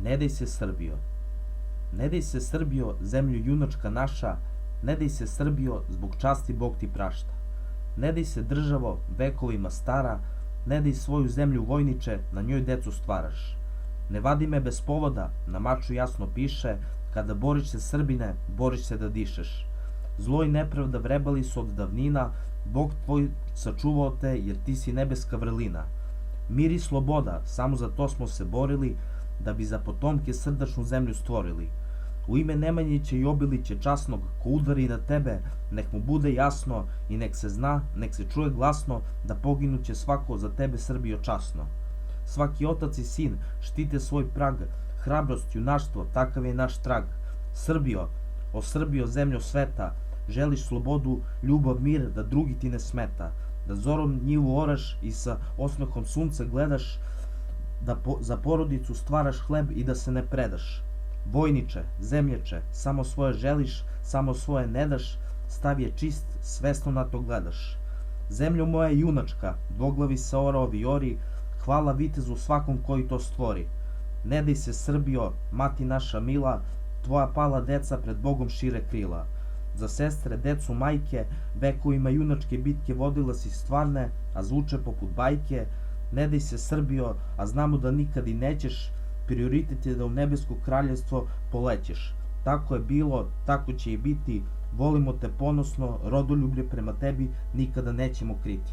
Ne daj se Srbijo. Ne daj se Srbijo, zemlju junačka naša, ne daj se Srbijo, zbog časti Bog ti prašta. Ne daj se državo, vekovima stara, ne daj svoju zemlju vojniče, na njoj decu stvaraš. Ne vadi me bez povoda, na maču jasno piše, kada boriš se Srbine, boriš se da dišeš. Zlo i nepravda vrebali su od davnina, Bog tvoj sačuvao te, jer ti si nebeska vrlina. Mir i sloboda, samo za to smo se borili, da bi za potomke srdačnu zemlju stvorili. U ime Nemanjića i Obilića časnog, ko udari na tebe, nek mu bude jasno i nek se zna, nek se čuje glasno, da poginuće svako za tebe, Srbijo, časno. Svaki otac i sin štite svoj prag, hrabrost, junaštvo, takav je naš trag. Srbijo, o Srbijo, zemljo sveta, želiš slobodu, ljubav, mir, da drugi ti ne smeta, da zorom njivu oraš i sa osmehom sunca gledaš, da za porodicu stvaraš hleb i da se ne predaš. Vojniče, zemlječe, samo svoje želiš, samo svoje ne daš, stav je čist, svesno na to gledaš. Zemljo moja junačka, dvoglavi se orao vijori, hvala vitezu svakom koji to stvori. Ne daj se Srbijo, mati naša mila, tvoja pala deca pred Bogom šire krila. Za sestre, decu, majke, vekovima junačke bitke vodila si stvarne, a zvuče poput bajke. Ne daj se Srbijo, a znamo da nikad i nećeš, prioritet je da u nebesko kraljevstvo polećeš. Tako je bilo, tako će i biti, volimo te ponosno, rodoljublje prema tebi nikada nećemo kriti.